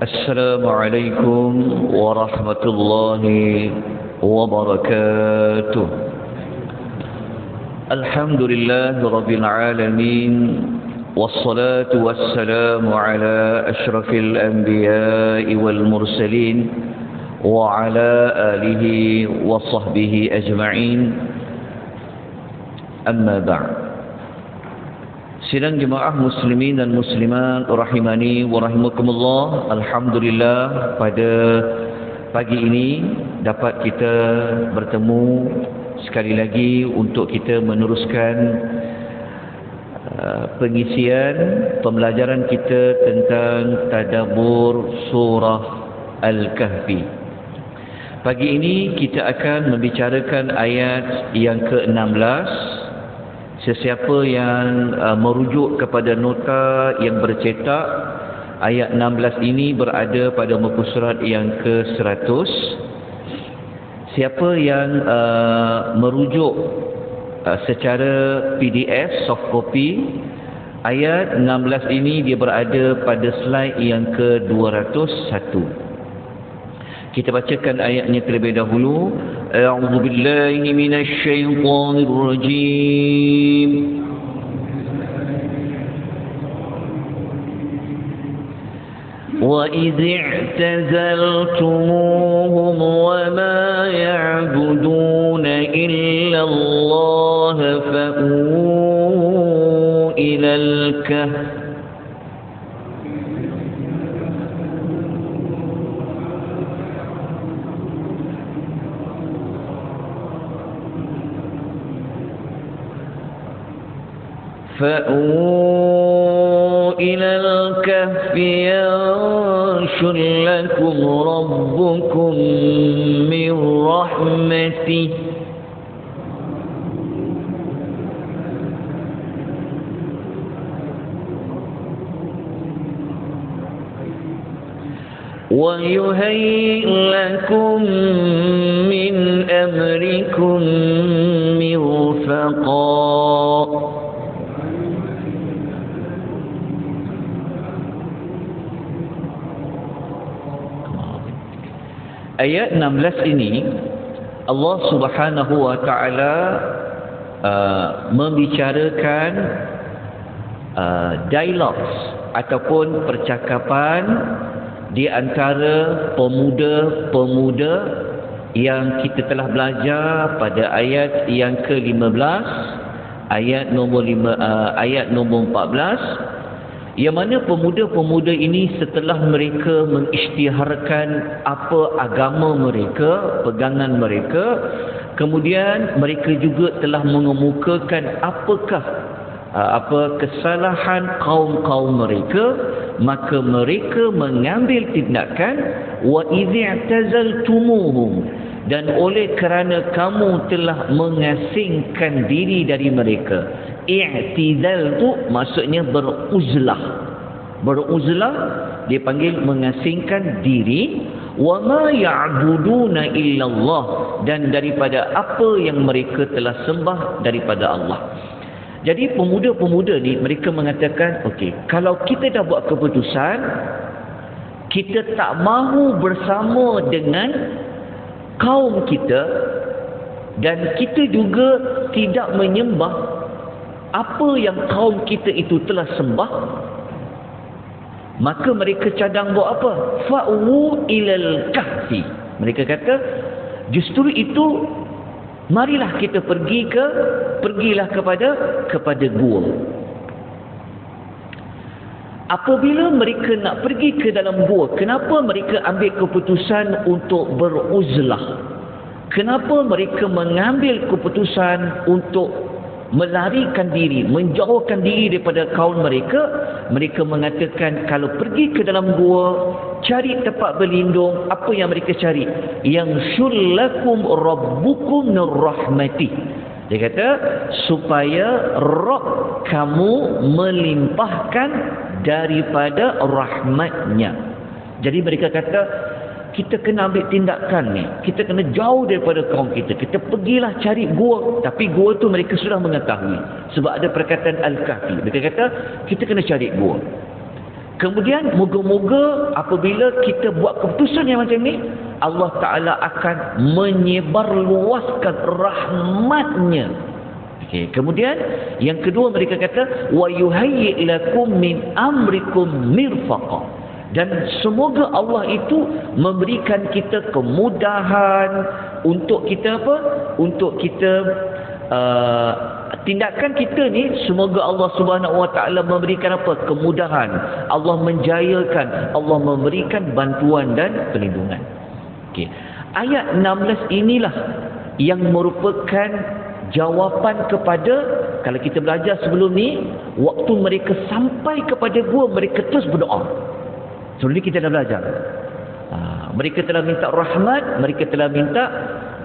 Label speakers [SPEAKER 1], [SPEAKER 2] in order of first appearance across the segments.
[SPEAKER 1] السلام عليكم ورحمة الله وبركاته. الحمد لله رب العالمين، والصلاة والسلام على أشرف الأنبياء والمرسلين وعلى آله وصحبه أجمعين. أما بعد. Sidang jemaah muslimin dan muslimat rahimani wa rahimakumullah. Alhamdulillah, pada pagi ini dapat kita bertemu sekali lagi untuk kita meneruskan pengisian pembelajaran kita tentang tadabbur surah Al-Kahfi. Pagi ini kita akan membicarakan ayat yang ke-16. Sesiapa yang merujuk kepada nota yang bercetak, ayat 16 ini berada pada muka surat yang ke-100. Siapa yang merujuk secara PDF, soft copy, ayat 16 ini dia berada pada slide yang ke-201. Kita bacakan ayatnya terlebih dahulu. A'udzu billahi minasy syaithanir rajim. Wa idh i'tazaltumuhum wa ma ya'buduna illa Allah fa'u ila al-kahf فأووا إلى الكهف ينشر لكم ربكم من رحمته ويهيئ لكم من أمركم مرفقا. Ayat 16 ini Allah Subhanahu wa taala membicarakan dialog ataupun percakapan di antara pemuda-pemuda yang kita telah belajar pada ayat yang ke-15, ayat nombor 14, yang mana pemuda-pemuda ini setelah mereka mengisytiharkan apa agama mereka, pegangan mereka, kemudian mereka juga telah mengemukakan apakah kesalahan kaum-kaum mereka, maka mereka mengambil tindakan wa idh i'tazaltumuhum, dan oleh kerana kamu telah mengasingkan diri dari mereka. I'tizal tu maksudnya beruzlah. Beruzlah dipanggil mengasingkan diri. Wa ma ya'buduna illallah, dan daripada apa yang mereka telah sembah daripada Allah. Jadi pemuda-pemuda ni mereka mengatakan, okey, kalau kita dah buat keputusan, kita tak mahu bersama dengan kaum kita, dan kita juga tidak menyembah apa yang kaum kita itu telah sembah, maka mereka cadang buat apa? Fa'u ilal kahfi. Mereka kata, justru itu marilah kita pergilah kepada gua. Apabila mereka nak pergi ke dalam gua, kenapa mereka ambil keputusan untuk beruzlah? Kenapa mereka mengambil keputusan untuk melarikan diri, menjauhkan diri daripada kaum mereka? Mereka mengatakan kalau pergi ke dalam gua, cari tempat berlindung. Apa yang mereka cari? Yang syullakum rabbukum min rahmatih. Dia kata supaya Rabb kamu melimpahkan daripada rahmatnya. Jadi mereka kata kita kena ambil tindakan ni. Kita kena jauh daripada kaum kita. Kita pergilah cari gua. Tapi gua tu mereka sudah mengetahui. Sebab ada perkataan Al-Kahfi. Mereka kata kita kena cari gua. Kemudian moga-moga apabila kita buat keputusan yang macam ni, Allah Ta'ala akan menyebarluaskan rahmatnya. Okay. Kemudian yang kedua mereka kata wa yuhayyi lakum min amrikum mirfaqa, dan semoga Allah itu memberikan kita kemudahan untuk kita apa? Untuk kita tindakan kita ni, semoga Allah Subhanahu Wa Taala memberikan apa? Kemudahan. Allah menjayakan, Allah memberikan bantuan dan perlindungan. Okey. Ayat 16 inilah yang merupakan jawapan kepada, kalau kita belajar sebelum ni, waktu mereka sampai kepada gua, mereka terus berdoa. Sebelum ni kita dah belajar. Mereka telah minta rahmat, mereka telah minta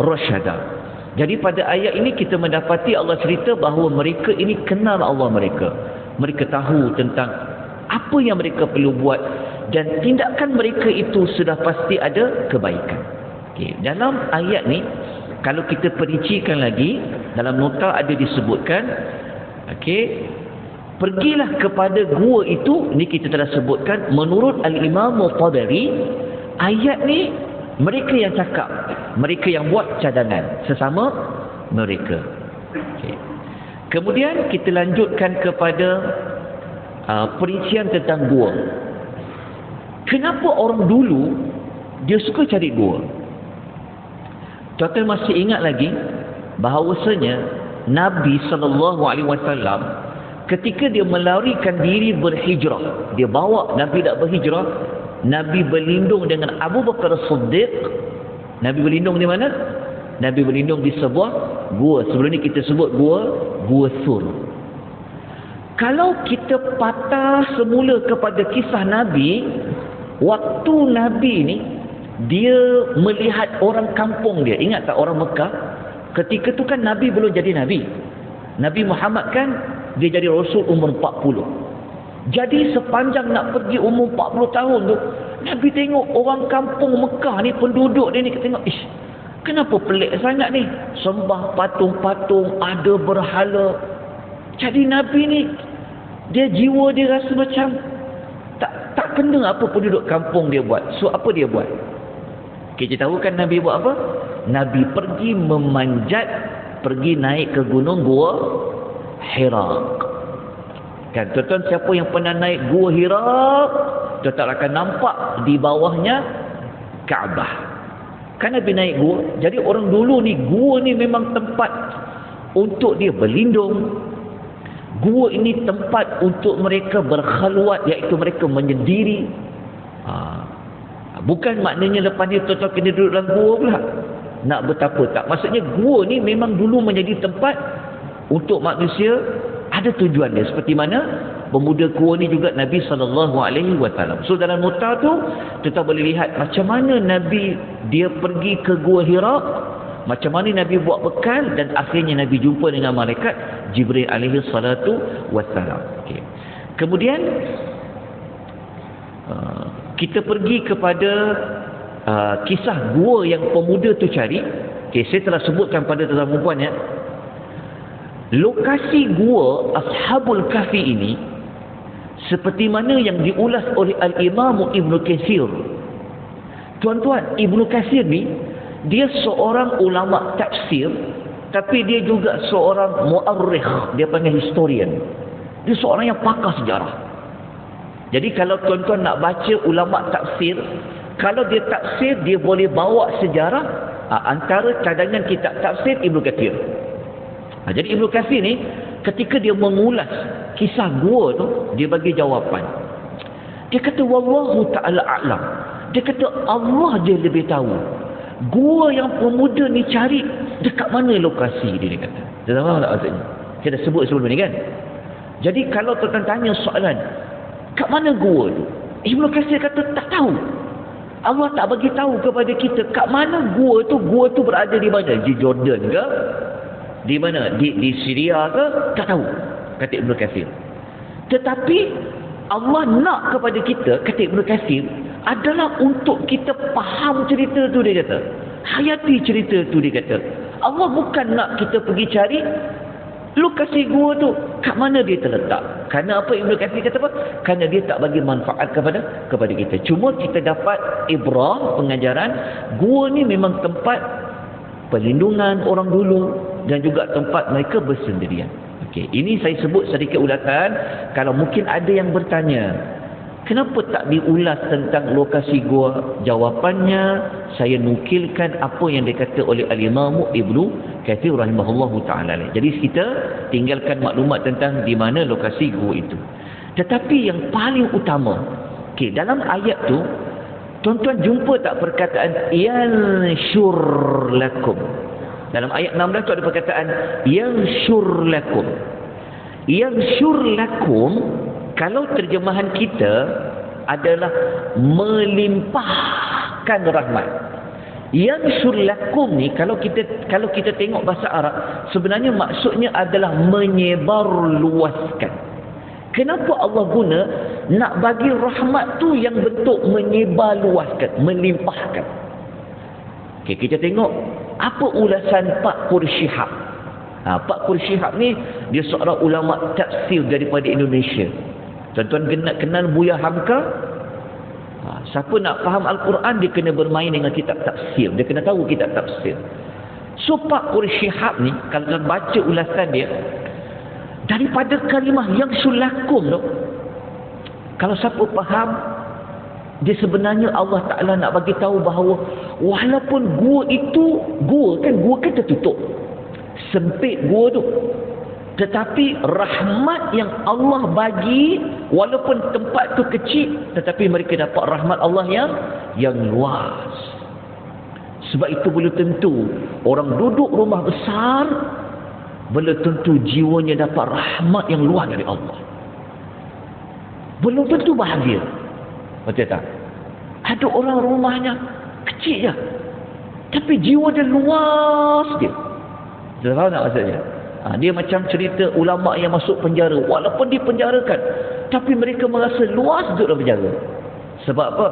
[SPEAKER 1] rasyadah. Jadi pada ayat ini kita mendapati Allah cerita bahawa mereka ini kenal Allah mereka. Mereka tahu tentang apa yang mereka perlu buat, dan tindakan mereka itu sudah pasti ada kebaikan. Okay. Dalam ayat ni, kalau kita perincikan lagi, dalam nota ada disebutkan, okay, pergilah kepada gua itu, ni kita telah sebutkan, menurut Al-Imam Tabari, ayat ni mereka yang cakap, mereka yang buat cadangan sesama mereka. Okay. Kemudian kita lanjutkan kepada perincian tentang gua. Kenapa orang dulu dia suka cari gua? Tuan-tuan masih ingat lagi bahawasanya Nabi SAW ketika dia melarikan diri berhijrah, dia bawa Nabi nak berhijrah, Nabi berlindung dengan Abu Bakar As-Siddiq. Nabi berlindung di mana? Nabi berlindung di sebuah gua. Sebelum ni kita sebut gua Sur. Kalau kita patah semula kepada kisah Nabi, waktu Nabi ni dia melihat orang kampung dia. Ingat tak orang Mekah? Ketika tu kan Nabi belum jadi Nabi. Nabi Muhammad kan dia jadi Rasul umur 40. Jadi sepanjang nak pergi umur 40 tahun tu, Nabi tengok orang kampung Mekah ni, penduduk dia ni, tengok, ish, kenapa pelik sangat ni? Sembah patung-patung, ada berhala. Jadi Nabi ni, dia jiwa dia rasa macam tak kena apa penduduk kampung dia buat. So apa dia buat? Kita tahu kan Nabi buat apa? Nabi pergi memanjat, pergi naik ke gunung Gua Hira. Kan tuan-tuan, siapa yang pernah naik Gua Hira, tuan-tuan akan nampak di bawahnya Kaabah. Kan Nabi naik gua. Jadi orang dulu ni, gua ni memang tempat untuk dia berlindung. Gua ini tempat untuk mereka berkhalwat, iaitu mereka menyendiri. Bukan maknanya lepas ni tuan-tuan kena duduk dalam gua pula nak betapa, tak. Maksudnya gua ni memang dulu menjadi tempat untuk manusia, ada tujuan dia. Seperti mana pemuda gua ni juga Nabi SAW. So dalam nota tu kita boleh lihat macam mana Nabi dia pergi ke Gua Hira, macam mana Nabi buat bekal, dan akhirnya Nabi jumpa dengan malaikat Jibril alaihi salatu wassalam. Okay. Kemudian kita pergi kepada kisah gua yang pemuda tu cari. Okay, saya telah sebutkan pada tuan-tuan dan puan ya. Lokasi gua Ashabul Kahfi ini seperti mana yang diulas oleh Al-Imam Ibn Katsir. Tuan-tuan, Ibn Katsir ni dia seorang ulama tafsir, tapi dia juga seorang muarrikh, dia panggil historian. Dia seorang yang pakar sejarah. Jadi kalau tuan-tuan nak baca ulama tafsir, kalau dia tafsir, dia boleh bawa sejarah. Antara cadangan kitab tafsir Ibn Katsir. Jadi Ibn Katsir ni ketika dia mengulas kisah gua tu, dia bagi jawapan. Dia kata wallahu ta'ala a'lam. Dia kata Allah je lebih tahu. Gua yang pemuda ni cari dekat mana lokasi dia kata. Dia tahu tak maksudnya? Saya dah sebut sebelum ni kan. Jadi kalau tuan-tuan tanya soalan, kat mana gua tu? Ibn Katsir kata tak tahu. Allah tak bagi tahu kepada kita kat mana gua tu berada di mana? Di Jordan ke? Di mana? Di Syria ke? Tak tahu, kata Ibn Katsir. Tetapi Allah nak kepada kita, kata Ibn Katsir, adalah untuk kita faham cerita tu, dia kata. Hayati cerita tu, dia kata. Allah bukan nak kita pergi cari lokasi gua tu, kat mana dia terletak, Kerana apa Ibnu Katsir kata apa? Kerana dia tak bagi manfaat kepada kita. Cuma kita dapat ibrah, pengajaran, gua ni memang tempat perlindungan orang dulu dan juga tempat mereka bersendirian. Okey, ini saya sebut sedikit ulatan. Kalau mungkin ada yang bertanya, kenapa tak diulas tentang lokasi gua? Jawapannya, saya nukilkan apa yang dikata oleh Al-Imam Ibnu Katsir rahimahullahu ta'ala. Jadi kita tinggalkan maklumat tentang di mana lokasi gua itu. Tetapi yang paling utama, okey, dalam ayat tu, tuan-tuan jumpa tak perkataan yanshur lakum? Dalam ayat 16 tu ada perkataan yanshur lakum. Yanshur lakum, kalau terjemahan kita adalah melimpahkan rahmat. Yanshur lakum ni kalau kita tengok bahasa Arab, sebenarnya maksudnya adalah menyebar luaskan. Kenapa Allah guna nak bagi rahmat tu yang bentuk menyebar luaskan, melimpahkan? Okay, kita tengok apa ulasan Pak Qursyihab. Pak Qursyihab ni dia seorang ulama tafsir daripada Indonesia. Tuan-tuan kenal Buya Hamka? Siapa nak faham Al-Quran, dia kena bermain dengan kitab tafsir. Dia kena tahu kitab tafsir. So Pak Qursyihab ni, kalau tuan baca ulasan dia, daripada kalimah yang sulakum tu, kalau siapa faham, dia sebenarnya Allah Ta'ala nak bagi tahu bahawa walaupun gua kan tertutup, sempit gua tu, tetapi rahmat yang Allah bagi, walaupun tempat tu kecil, tetapi mereka dapat rahmat Allah yang luas. Sebab itu belum tentu orang duduk rumah besar, belum tentu jiwanya dapat rahmat yang luas dari Allah. Belum tentu bahagia. Betul tak? Ada orang rumahnya kecil je, tapi jiwa dia luas dia. Dia tahu tak maksudnya? Dia macam cerita ulama yang masuk penjara. Walaupun dipenjarakan, tapi mereka merasa luas duduk dalam penjara. Sebab apa?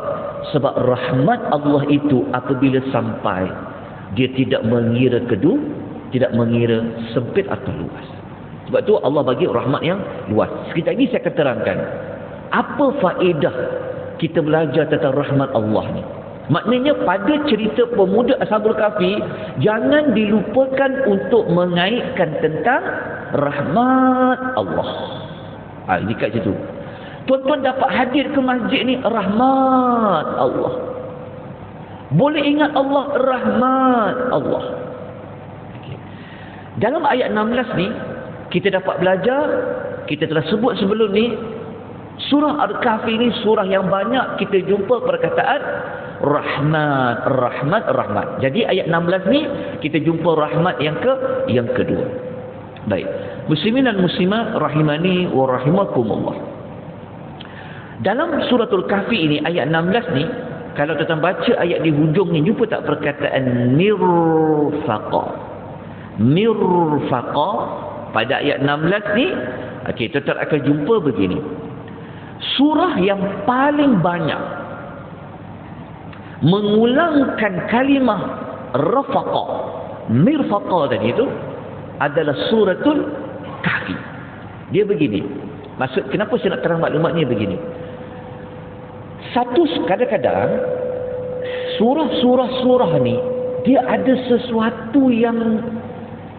[SPEAKER 1] Sebab rahmat Allah itu apabila sampai, dia tidak mengira kedua, tidak mengira sempit atau luas. Sebab tu Allah bagi rahmat yang luas. Sekejap lagi saya akan terangkan apa faedah kita belajar tentang rahmat Allah ni. Maknanya pada cerita pemuda Ashabul Kahfi, jangan dilupakan untuk mengaitkan tentang rahmat Allah. Ini kat situ. Tuan-tuan dapat hadir ke masjid ni, rahmat Allah. Boleh ingat Allah, rahmat Allah. Okay. Dalam ayat 16 ni, kita dapat belajar, kita telah sebut sebelum ni, surah Al-Kahfi ni surah yang banyak kita jumpa perkataan rahmat, rahmat, rahmat. Jadi ayat 16 ni kita jumpa rahmat yang kedua. Baik. Muslimin dan muslimat rahimani wa rahimakumullah. Dalam suratul Kahfi ini ayat 16 ni, kalau kita baca ayat di hujung ni, jumpa tak perkataan mirfaqa. Mirfaqa pada ayat 16 ni, okey, kita akan jumpa begini. Surah yang paling banyak mengulangkan kalimah rafaqa, mirfaqa tadi itu adalah suratul Kahfi. Dia begini. Maksud kenapa saya nak terang maklumatnya begini. Satu, kadang-kadang surah-surah ni dia ada sesuatu yang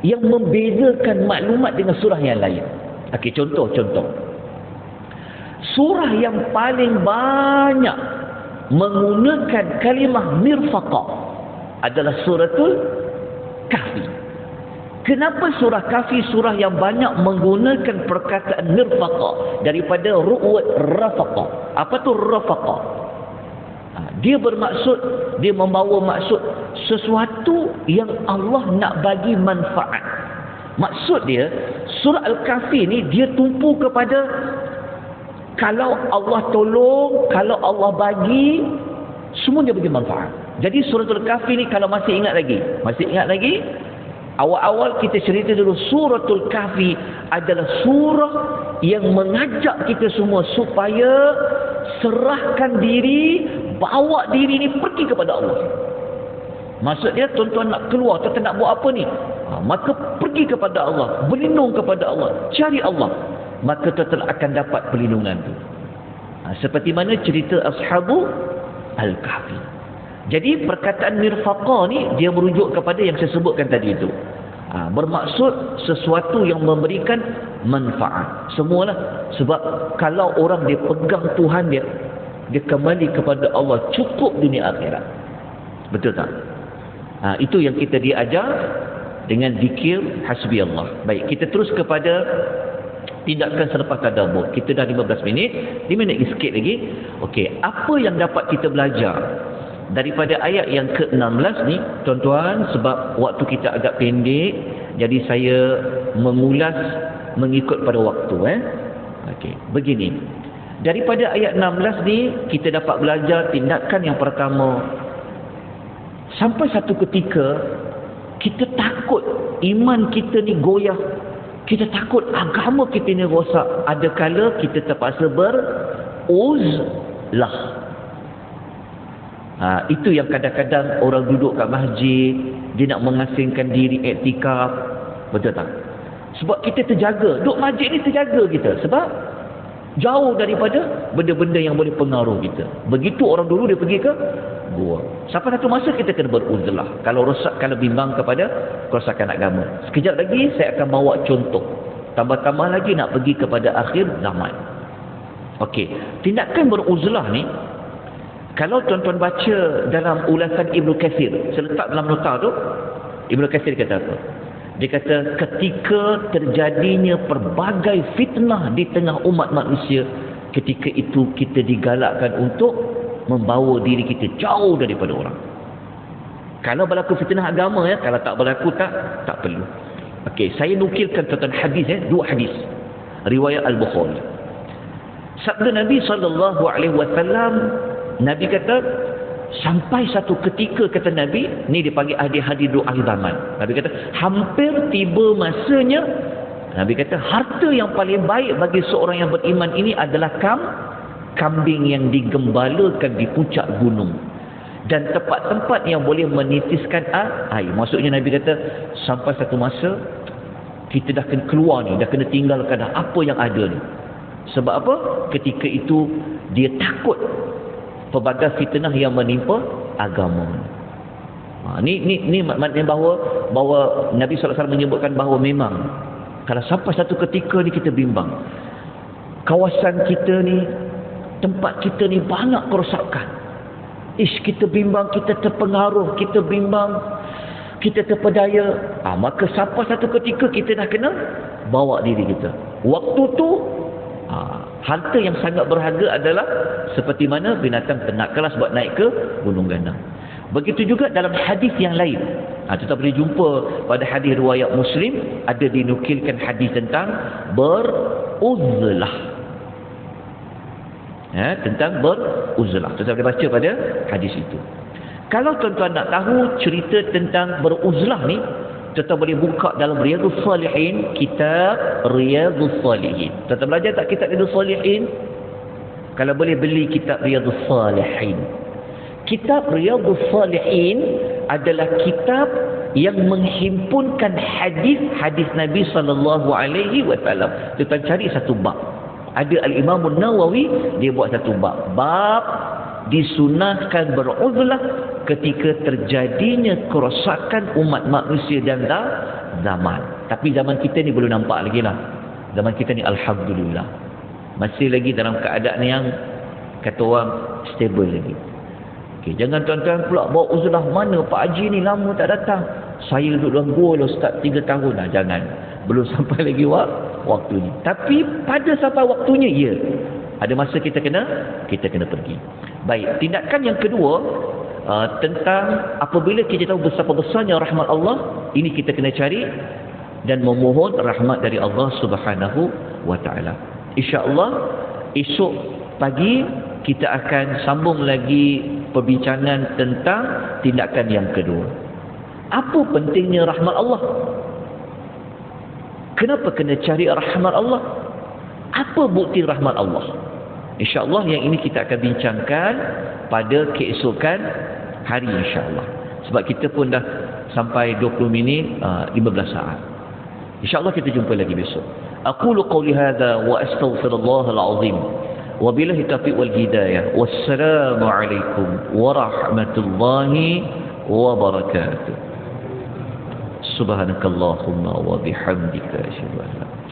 [SPEAKER 1] membezakan maklumat dengan surah yang lain. Okey, contoh. Surah yang paling banyak menggunakan kalimah mirfaqa adalah suratul Kahfi. Kenapa surah Kahfi surah yang banyak menggunakan perkataan mirfaqa daripada ru'wat rafaqa? Apa tu rafaqa? Dia bermaksud, dia membawa maksud sesuatu yang Allah nak bagi manfaat. Maksud dia, surah Al-Kahfi ni dia tumpu kepada kalau Allah tolong, kalau Allah bagi, semua dia bagi manfaat. Jadi suratul Kahfi ni kalau masih ingat lagi, awal-awal kita cerita dulu, suratul Kahfi adalah surah yang mengajak kita semua supaya serahkan diri, bawa diri ni pergi kepada Allah. Maksudnya tuan-tuan nak keluar, tuan-tuan nak buat apa ni? Maka pergi kepada Allah, berlindung kepada Allah, cari Allah. maka tuan-tuan akan dapat perlindungan tu. Seperti mana cerita Ashabu Al-Kahfi. Jadi perkataan mirfaqa ni dia merujuk kepada yang saya sebutkan tadi itu. Bermaksud sesuatu yang memberikan manfaat. Semualah. Sebab kalau orang dia pegang Tuhan dia, dia kembali kepada Allah, cukup dunia akhirat. Betul tak? Itu yang kita diajar dengan zikir hasbi Allah. Baik, kita terus kepada tindakan selepas tadabbur. Kita dah 15 minit, 5 minit sikit lagi. Okey, apa yang dapat kita belajar daripada ayat yang ke-16 ni, tuan-tuan, sebab waktu kita agak pendek, jadi saya mengulas mengikut pada waktu. Okey, begini. Daripada ayat 16 ni, kita dapat belajar tindakan yang pertama. Sampai satu ketika, kita takut iman kita ni goyah. Kita takut agama kita ni rosak. Ada kala kita terpaksa beruzlah. Itu yang kadang-kadang orang duduk kat masjid, dia nak mengasingkan diri iktikaf. Betul tak? Sebab kita terjaga. Duduk masjid ni terjaga kita. Sebab jauh daripada benda-benda yang boleh pengaruh kita. Begitu orang dulu dia pergi ke gua. Sampai satu masa kita kena beruzlah. Kalau rosak, kalau bimbang kepada kerosakan agama. Sekejap lagi saya akan bawa contoh. Tambah-tambah lagi nak pergi kepada akhir zaman. Okey, tindakan beruzlah ni, kalau tuan-tuan baca dalam ulasan Ibnu Katsir, saya letak dalam nota tu, Ibnu Katsir kata apa? Dia kata ketika terjadinya pelbagai fitnah di tengah umat manusia, ketika itu kita digalakkan untuk membawa diri kita jauh daripada orang. Kalau berlaku fitnah agama, kalau tak berlaku tak perlu. Okey, saya nukilkan tentang hadis, dua hadis riwayat Al-Bukhari. Sabda Nabi SAW, Nabi kata, sampai satu ketika, kata Nabi, ni dipanggil ahli-ahli doa akhir zaman. Nabi kata, hampir tiba masanya, Nabi kata, harta yang paling baik bagi seorang yang beriman ini adalah kambing yang digembalakan di puncak gunung. Dan tempat-tempat yang boleh menitiskan air. Maksudnya Nabi kata, sampai satu masa, kita dah kena keluar ni, dah kena tinggalkan dah apa yang ada ni. Sebab apa? Ketika itu, dia takut pelbagai fitnah yang menimpa agama. Ni maknanya bahawa Nabi SAW menyebutkan bahawa memang kalau sampai satu ketika ni kita bimbang, kawasan kita ni, tempat kita ni banyak kerosakan. Kita bimbang, kita terpengaruh, kita bimbang, kita terpedaya. Maka sampai satu ketika kita dah kena bawa diri kita. Waktu tu harta yang sangat berharga adalah seperti mana binatang ternak kelas buat naik ke gunung ganang. Begitu juga dalam hadis yang lain. Kita boleh jumpa pada hadis riwayat Muslim, ada dinukilkan hadis tentang beruzlah. Tentang beruzlah. Kita boleh baca pada hadis itu. Kalau tuan-tuan nak tahu cerita tentang beruzlah ni, kita boleh buka dalam Riyadhus Salihin, kitab Riyadhus Salihin. Kita belajar tak kitab Riyadhus Salihin? Kalau boleh beli kitab Riyadhus Salihin. Kitab Riyadhus Salihin adalah kitab yang menghimpunkan hadis-hadis Nabi SAW. Kita cari satu bab. Ada Al-Imam Nawawi, dia buat satu bab. Bab disunahkan beruzlah ketika terjadinya kerosakan umat manusia dan zaman. Tapi zaman kita ni belum nampak lagi lah. Zaman kita ni alhamdulillah masih lagi dalam keadaan yang kata orang stable lagi. Okay, jangan tuan-tuan pula bawa uzlah, mana Pak Haji ni lama tak datang. Saya duduk dalam gua lah Ustaz 3 tahun lah. Jangan, belum sampai lagi waktu ni. Tapi pada sampai waktunya, ya, ada masa kita kena pergi. Baik, tindakan yang kedua, tentang apabila kita tahu betapa besarnya rahmat Allah, ini kita kena cari dan memohon rahmat dari Allah Subhanahu wa taala. Insya-Allah esok pagi kita akan sambung lagi perbincangan tentang tindakan yang kedua. Apa pentingnya rahmat Allah? Kenapa kena cari rahmat Allah? Apa bukti rahmat Allah? InsyaAllah yang ini kita akan bincangkan pada keesokan hari insyaAllah. Sebab kita pun dah sampai 20 minit 15 saat. InsyaAllah kita jumpa lagi besok. aqulu qawli hadha wa astaghfirullahal azim. Wabillahi taufiq wal hidayah. Wassalamu alaikum warahmatullahi wabarakatuh. Subhanakallahumma wa bihamdika asyhadu an la